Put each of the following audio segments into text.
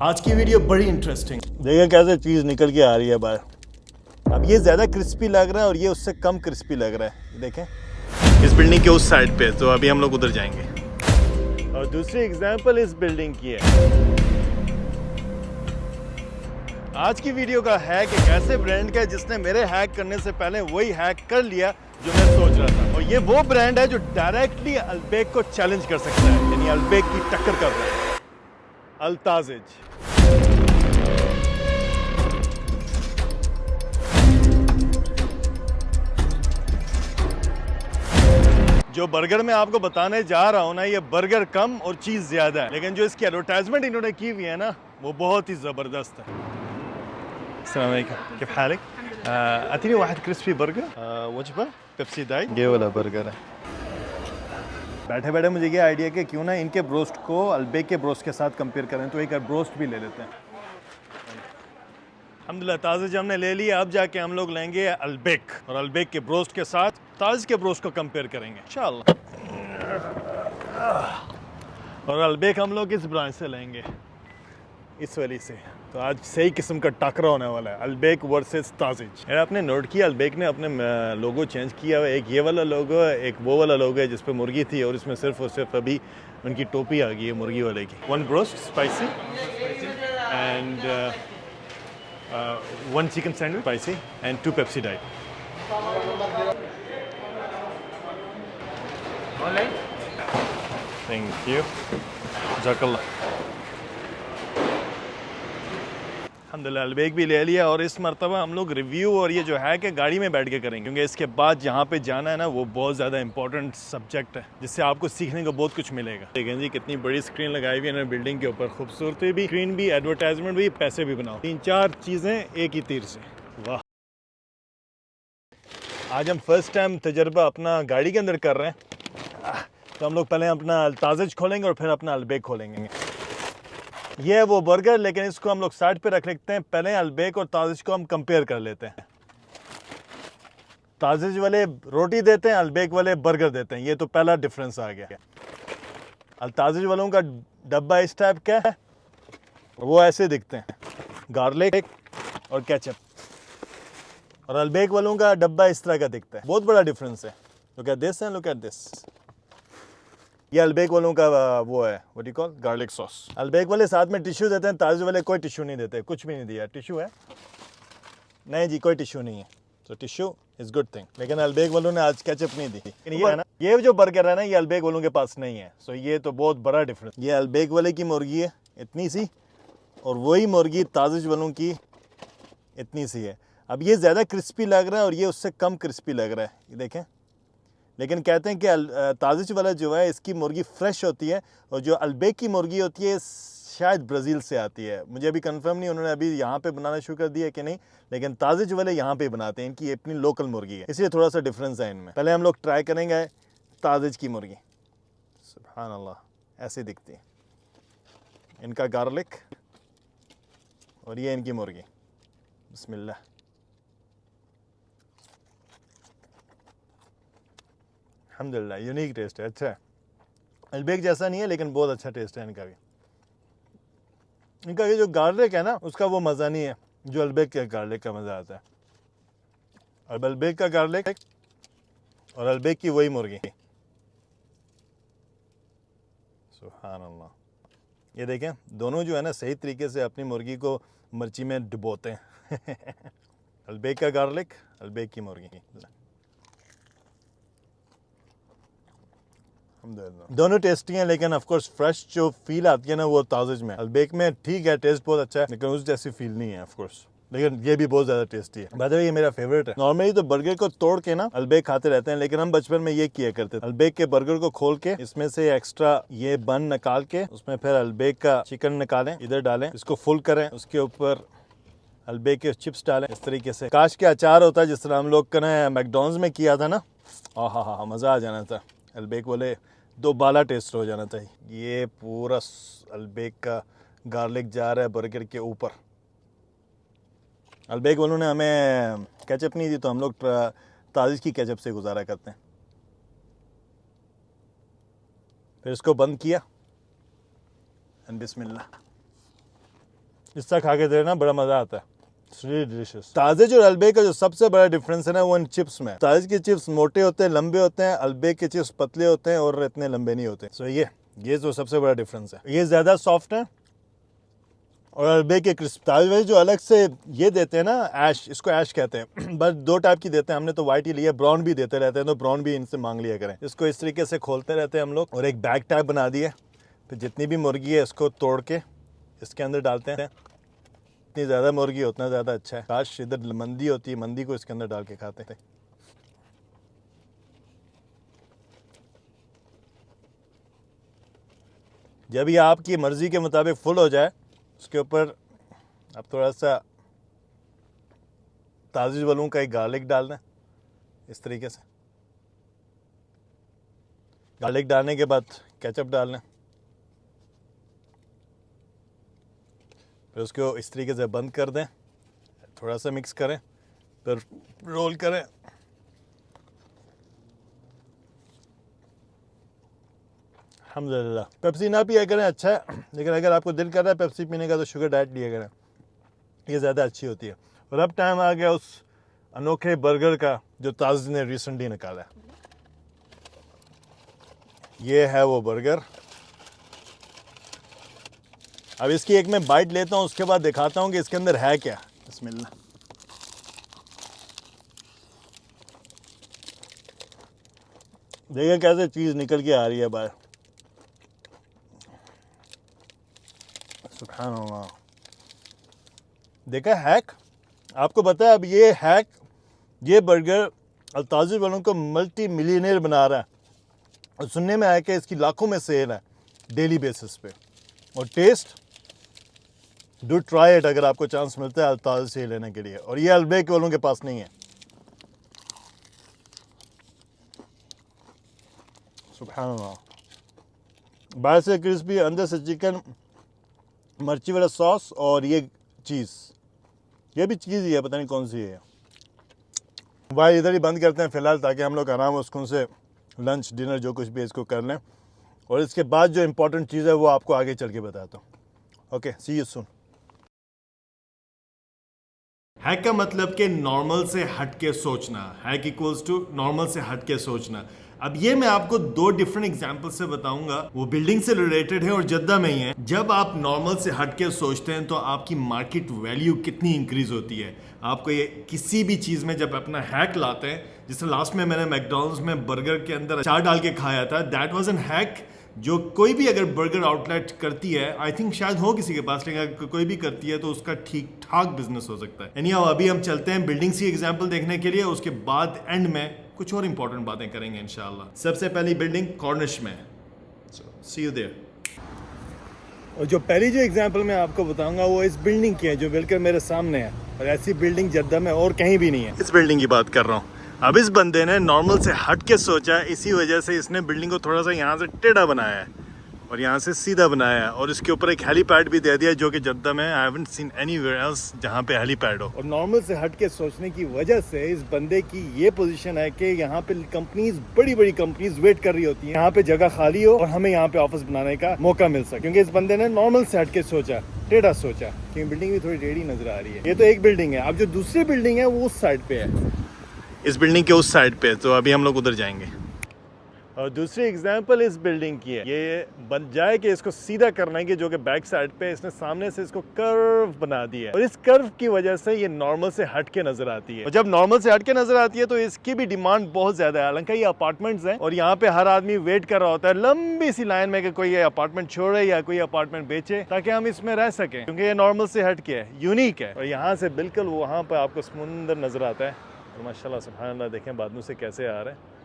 आज की वीडियो बड़ी इंटरेस्टिंग। देखिए कैसे चीज़ निकल के आ रही है बाहर। अब ये ज़्यादा क्रिस्पी लग रहा है और ये उससे कम क्रिस्पी लग रहा है। देखें इस बिल्डिंग के उस साइड पे, तो अभी हम लोग उधर जाएंगे। और दूसरी एग्जांपल इस बिल्डिंग की है। आज की वीडियो का हैक एक ऐसे ब्रांड का है जिसने मेरे हैक करने से पहले वही हैक कर लिया जो मैं सोच रहा था। और ये वो ब्रांड है जो डायरेक्टली अल्बेक को चैलेंज कर सकता है, यानी अल्बेक की टक्कर कर रहा है। अल्ताजिज। जो बर्गर मैं आपको बताने जा रहा हूँ ना, ये बर्गर कम और चीज़ ज़्यादा है, लेकिन जो इसकी एडवर्टाइजमेंट इन्होंने की हुई है ना, वो बहुत ही ज़बरदस्त है। अस्सलाम वालेकुम, किफ हालक? अतीनी वाहिद क्रिस्पी बर्गर वजबा पेप्सी डाइट। ये वाला बर्गर है। बैठे बैठे मुझे ये आइडिया कि क्यों ना इनके ब्रोस्ट को अल्बेक के ब्रोस्ट के साथ कंपेयर करें, तो एक ब्रोस्ट भी ले लेते हैं। अल्हम्दुलिल्लाह ताज़ हमने ले लिया। अब जाके हम लोग लेंगे अल्बेक और अल्बेक के ब्रोस्ट के साथ ताज़ के ब्रोस्ट को कंपेयर करेंगे इंशाअल्लाह। और अल्बेक हम लोग इस ब्रांच से लेंगे, इस वाली से। तो आज सही किस्म का टकरा होने वाला है, अल्बेक वर्सेस ताजिज। यार आपने नोट किया अल्बेक ने अपने लोगो चेंज किया हुआ है। एक ये वाला लोगो है, एक वो वाला लोगो है जिस पे मुर्गी थी, और इसमें सिर्फ और सिर्फ अभी उनकी टोपी आ गई है मुर्गी वाले की। 1 broast spicy and 1 chicken sandwich spicy and 2 Pepsi diet. Thank you, जज़ाकल्लाह। अल्हम्दुलिल्लाह अल्बेक भी ले लिया। और इस मरतबा हम लोग रिव्यू और ये जो है कि गाड़ी में बैठ के करेंगे, क्योंकि इसके बाद जहाँ पे जाना है ना, वो बहुत ज़्यादा इंपॉर्टेंट सब्जेक्ट है जिससे आपको सीखने को बहुत कुछ मिलेगा। देखें जी कितनी बड़ी स्क्रीन लगाई हुई है ना बिल्डिंग के ऊपर। खूबसूरती भी, स्क्रीन भी, एडवर्टाइजमेंट भी, पैसे भी बनाओ। 3-4 चीज़ें एक ही तीर से। वाह। आज हम फर्स्ट टाइम तजर्बा अपना गाड़ी के अंदर कर रहे हैं, तो हम लोग पहले अपना ताज़िज खोलेंगे और फिर अपना अल्बेक खोलेंगे। ये है वो बर्गर, लेकिन इसको हम लोग साइड पे रख लेते हैं। पहले अल्बेक और ताजिज को हम कंपेयर कर लेते हैं। ताजिज वाले रोटी देते हैं, अल्बेक वाले बर्गर देते हैं। ये तो पहला डिफरेंस आ गया। ताजिज वालों का डब्बा इस टाइप का है, वो ऐसे दिखते हैं, गार्लिक और केचप। और अल्बेक वालों का डब्बा इस तरह का दिखता है। बहुत बड़ा डिफरेंस है। Look at this and look at this. ये अल्बेक वालों का वो है, what you call, garlic sauce. Albaik वाले साथ में टिश्यू देते हैं, ताज़ वाले कोई टिश्यू नहीं देते। कुछ भी नहीं दिया। टिश्यू है? नहीं जी, कोई टिश्यू नहीं है। तो टिश्यू इज गुड थिंग। लेकिन अल्बेक वालों ने आज केचप नहीं दी। लेकिन ये है ना, ये जो बर्गर है ना, ये अल्बेक वालों के पास नहीं है। सो ये तो बहुत बड़ा डिफरेंस। ये अल्बेक वाले की मुर्गी है इतनी सी, और वही मुर्गी ताजिज वालों की इतनी सी है। अब ये ज़्यादा क्रिस्पी लग रहा है और ये उससे कम क्रिस्पी लग रहा है, ये देखें। लेकिन कहते हैं कि ताजिज वाला जो है, इसकी मुर्गी फ्रेश होती है, और जो अल्बेक की मुर्गी होती है शायद ब्राज़ील से आती है। मुझे अभी कंफर्म नहीं, उन्होंने अभी यहाँ पे बनाना शुरू कर दिया है कि नहीं, लेकिन ताजिज वाले यहाँ पे बनाते हैं। इनकी अपनी लोकल मुर्गी है, इसलिए थोड़ा सा डिफरेंस है इनमें। पहले हम लोग ट्राई करेंगे ताजिज की मुर्गी। सुभान अल्लाह, ऐसी दिखती है। इनका गार्लिक और ये इनकी मुर्गी। बिस्मिल्लाह। अल्हम्दुलिल्लाह, यूनिक टेस्ट है, अच्छा है। अल्बेक जैसा नहीं है, लेकिन बहुत अच्छा टेस्ट है इनका भी। इनका ये जो गार्लिक है ना, उसका वो मज़ा नहीं है जो अल्बेक के गार्लिक का मज़ा आता है। अब अल्बेक का गार्लिक और अल्बेक की वही मुर्गी। सुभान अल्लाह। ये देखें, दोनों जो है ना सही तरीके से अपनी मुर्गी को मिर्ची में डुबोते हैं। अल्बेक का गार्लिक, अल्बेक की मुर्गी। दोनों टेस्टी हैं, लेकिन ऑफ कोर्स फ्रेश जो फील आती है ना, वो ताजिज में। अल्बेक में ठीक है, टेस्ट बहुत अच्छा है, लेकिन उस जैसी फील नहीं है ऑफ कोर्स। लेकिन ये भी बहुत ज़्यादा टेस्टी है। बाय द वे, ये मेरा फेवरेट है। नॉर्मली तो बर्गर को तोड़ के ना अल्बेक खाते रहते हैं, लेकिन हम बचपन में ये किया करते थे। अल्बेक के बर्गर को खोल के इसमें से एक्स्ट्रा ये बन निकाल के, उसमें फिर अल्बेक का चिकन निकालें, इधर डालें, इसको फुल करें, उसके ऊपर अल्बेक के चिप्स डालें, इस तरीके से। काश के अचार होता है जिस तरह हम लोग का मैकडॉनल्ड्स में किया था ना, हाँ, मज़ा आ जाना था। अल्बेक वाले दो बाला टेस्ट हो जाना था। ये पूरा अल्बेक का गार्लिक जा रहा है बर्गर के ऊपर। अल्बेक वालों ने हमें केचप नहीं दी, तो हम लोग ताजिज की केचप से गुजारा करते हैं। फिर इसको बंद किया एंड बिस्मिल्लाह। इसका खा के देना बड़ा मज़ा आता है, रियली डिलीशियस। ताज़ेज और अल्बेक का जो सबसे बड़ा डिफरेंस है ना वो इन चिप्स में। ताज़ेज के चिप्स मोटे होते हैं, लंबे होते हैं, अल्बेक के चिप्स पतले होते हैं और इतने लंबे नहीं होते। सो ये जो सबसे बड़ा डिफरेंस है, ये ज़्यादा सॉफ्ट है और अल्बेक के क्रिस्प। ताज़ेज वाले जो अलग से ये देते हैं ना ऐश, इसको ऐश कहते हैं, बस 2 टाइप की देते हैं, हमने तो वाइट ही लिया, ब्राउन भी देते रहते हैं, तो ब्राउन भी इनसे मांग लिया करें। इसको इस तरीके से खोलते रहते हैं हम लोग और एक बैग टाइप बना दिए, फिर जितनी भी मुर्गी है इसको तोड़ के इसके अंदर डालते हैं। जितनी ज़्यादा मुर्गी उतना ज़्यादा अच्छा है। काश इधर मंदी होती है, मंदी को इसके अंदर डाल के खाते हैं। जब ये आपकी मर्ज़ी के मुताबिक फुल हो जाए, उसके ऊपर आप थोड़ा सा ताज़ी वालों का एक गार्लिक डालना है इस तरीके से। गार्लिक डालने के बाद केचप डालना है, फिर उसको इस तरीके से बंद कर दें, थोड़ा सा मिक्स करें, फिर रोल करें। अल्हम्दुलिल्लाह। पेप्सी ना पिया करें, अच्छा है, लेकिन अगर आपको दिल कर रहा है पेप्सी पीने का तो शुगर डाइट लिया करें, ये ज़्यादा अच्छी होती है। और अब टाइम आ गया उस अनोखे बर्गर का जो ताज़ ने रिसेंटली निकाला है। ये है वो बर्गर। अब इसकी एक मैं बाइट लेता हूँ, उसके बाद दिखाता हूँ कि इसके अंदर है क्या। बिस्मिल्लाह। देखिए कैसे चीज़ निकल के आ रही है बाहर, सुभान अल्लाह। देखा हैक, आपको पता है अब ये हैक, ये बर्गर अल्ताज़ वालों को मल्टी मिलियनेयर बना रहा है और सुनने में आया कि इसकी लाखों में सेल है डेली बेसिस पे। और टेस्ट डू ट्राई इट अगर आपको चांस मिलता है अल्ताज़ से लेने के लिए, और ये अल्बेक वालों के पास नहीं है। सुभान अल्लाह। बाहर से क्रिस्पी, अंदर से चिकन, मिर्ची वाला सॉस और ये चीज़, ये भी चीज़ ही है, पता नहीं कौन सी है। भाई इधर ही बंद करते हैं फ़िलहाल, ताकि हम लोग आराम सुकून से लंच डिनर जो कुछ भी इसको कर लें, और इसके बाद जो इम्पोर्टेंट चीज़ है वो आपको आगे चल के बताता हूँ। Okay, see you soon. Hack का मतलब कि नॉर्मल से हटके सोचना, हैक इक्वल्स टू नॉर्मल से हटके सोचना। अब ये मैं आपको 2 डिफरेंट एग्जांपल से बताऊंगा, वो बिल्डिंग से रिलेटेड है और जद्दा में ही है। जब आप नॉर्मल से हटके सोचते हैं तो आपकी मार्केट वैल्यू कितनी इंक्रीज होती है। आपको ये किसी भी चीज़ में जब अपना हैक लाते हैं, जैसे लास्ट में मैंने मैकडॉनल्ड्स में बर्गर के अंदर अचार डाल के खाया था, दैट वाज एन हैक जो कोई भी अगर बर्गर आउटलेट करती है, आई थिंक शायद हो किसी के पास, लेकिन अगर कोई भी करती है तो उसका ठीक ठाक बिजनेस हो सकता है। यानी अभी हम चलते हैं बिल्डिंग सी एग्जांपल देखने के लिए, उसके बाद एंड में कुछ और इंपॉर्टेंट बातें करेंगे इंशाल्लाह। सबसे पहली बिल्डिंग कॉर्निश में, सी यू देयर। और जो पहली जो एग्जांपल मैं आपको बताऊंगा वो इस बिल्डिंग की है जो बिल्कुल मेरे सामने है, और ऐसी बिल्डिंग जद्दा में और कहीं भी नहीं है। इस बिल्डिंग की बात कर रहा हूँ। अब इस बंदे ने नॉर्मल से हट के सोचा, इसी वजह से इसने बिल्डिंग को थोड़ा सा यहाँ से टेढ़ा बनाया है और यहाँ से सीधा बनाया है, और इसके ऊपर एक हेलीपैड भी दे दिया, जो कि जद्दा में I haven't seen anywhere else जहाँ पे हेलीपैड हो। और नॉर्मल से हट के सोचने की वजह से इस बंदे की ये पोजीशन है कि यहाँ पे कंपनीज, बड़ी बड़ी कंपनीज वेट कर रही होती है यहाँ पे जगह खाली हो और हमें यहाँ पे ऑफिस बनाने का मौका मिल सके, क्योंकि इस बंदे ने नॉर्मल से हट के सोचा, टेढ़ा सोचा, क्योंकि बिल्डिंग भी थोड़ी टेढ़ी नजर आ रही है। ये तो एक बिल्डिंग है। अब जो दूसरी बिल्डिंग है वो उस साइड पे है, इस बिल्डिंग के उस साइड पे, तो अभी हम लोग उधर जाएंगे। और दूसरी एग्जांपल इस बिल्डिंग की है, ये बन जाए कि इसको सीधा करना है, कि जो कि बैक साइड पे इसने सामने से इसको कर्व बना दिया है, और इस कर्व की वजह से ये नॉर्मल से हट के नजर आती है। और जब नॉर्मल से हट के नजर आती है तो इसकी भी डिमांड बहुत ज्यादा है। हालांकि ये अपार्टमेंट्स हैं और यहाँ पे हर आदमी वेट कर रहा होता है लंबी सी लाइन में कि कोई ये अपार्टमेंट छोड़े या कोई अपार्टमेंट बेचे, ताकि हम इसमें रह सकें, क्योंकि ये नॉर्मल से हट के है, यूनिक है। और यहाँ से बिल्कुल वहाँ पर आपको समुंदर नजर आता है, और माशाल्लाह सुभान अल्लाह, देखें बादलों से कैसे आ रहे हैं,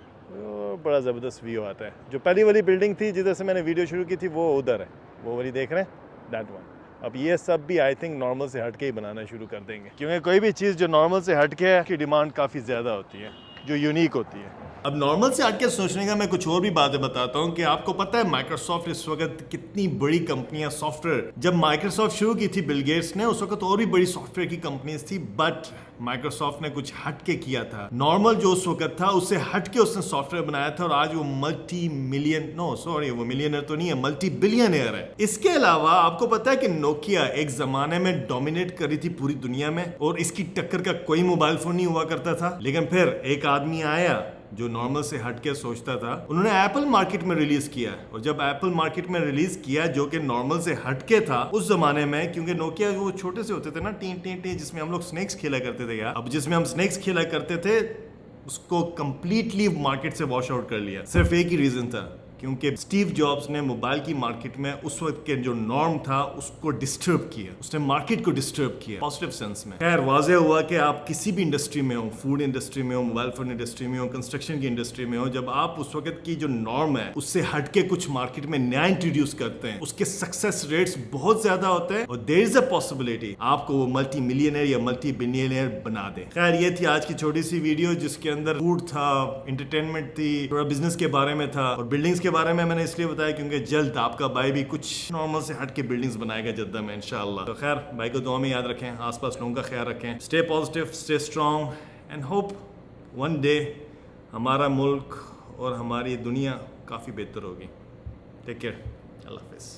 बड़ा ज़बरदस्त व्यू आता है। जो पहली वाली बिल्डिंग थी जिधर से मैंने वीडियो शुरू की थी वो उधर है, वो वाली देख रहे हैं, दैट वन। अब ये सब भी आई थिंक नॉर्मल से हट के ही बनाना शुरू कर देंगे, क्योंकि कोई भी चीज़ जो नॉर्मल से हट के है की डिमांड काफ़ी ज़्यादा होती है, जो यूनिक होती है। अब नॉर्मल से हट के सोचने का मैं कुछ और भी बातें बताता हूँ कि आपको पता है माइक्रोसॉफ्ट इस वक्त कितनी बड़ी कंपनियां सॉफ्टवेयर, जब माइक्रोसॉफ्ट शुरू की थी बिल गेट्स ने, उस वक्त और भी बड़ी सॉफ्टवेयर की कंपनीज थी, बट माइक्रोसॉफ्ट ने कुछ हटके किया था। नॉर्मल जो उस वक्त था उससे हटके उसने सॉफ्टवेयर बनाया था और आज वो वो मिलियनर तो नहीं है, मल्टी बिलियनर है। इसके अलावा आपको पता है कि नोकिया एक जमाने में डोमिनेट कर रही थी पूरी दुनिया में और इसकी टक्कर का कोई मोबाइल फोन नहीं हुआ करता था। लेकिन फिर एक आदमी आया जो नॉर्मल से हटके सोचता था, उन्होंने एप्पल मार्केट में रिलीज किया। और जब एप्पल मार्केट में रिलीज किया जो कि नॉर्मल से हटके था उस जमाने में, क्योंकि नोकिया वो छोटे से होते थे ना, टी टी टी, जिसमें हम लोग स्नेक्स खेला करते थे यार। अब जिसमें हम स्नेक्स खेला करते थे उसको कंप्लीटली मार्केट से वॉश आउट कर लिया। सिर्फ एक ही रीजन था, क्योंकि स्टीव जॉब्स ने मोबाइल की मार्केट में उस वक्त के जो नॉर्म था उसको डिस्टर्ब किया, उसने मार्केट को डिस्टर्ब किया पॉजिटिव सेंस में। खैर वाज़ेह हुआ कि आप किसी भी इंडस्ट्री में हो, फूड इंडस्ट्री में हो, मोबाइल फोन इंडस्ट्री में हो, कंस्ट्रक्शन की इंडस्ट्री में हो, जब आप उस वक्त की जो नॉर्म है उससे हटके कुछ मार्केट में नया इंट्रोड्यूस करते हैं, उसके सक्सेस रेट्स बहुत ज्यादा होते हैं और देयर इज अ पॉसिबिलिटी आपको वो मल्टी मिलियनर या मल्टी बिलियनर बना दे। खैर ये थी आज की छोटी सी वीडियो जिसके अंदर फूड था, एंटरटेनमेंट थी, थोड़ा बिजनेस के बारे में था और बिल्डिंग्स के बारे में मैंने इसलिए बताया क्योंकि जल्द आपका भाई भी कुछ नॉर्मल से हट के बिल्डिंग्स बनाएगा जद्दा में इंशाल्लाह। तो खैर भाई को दुआ में याद रखें, आसपास लोगों का ख्याल रखें, stay positive, stay strong and hope one day हमारा मुल्क और हमारी दुनिया काफ़ी बेहतर होगी। टेक केयर, अल्लाह हाफिज़।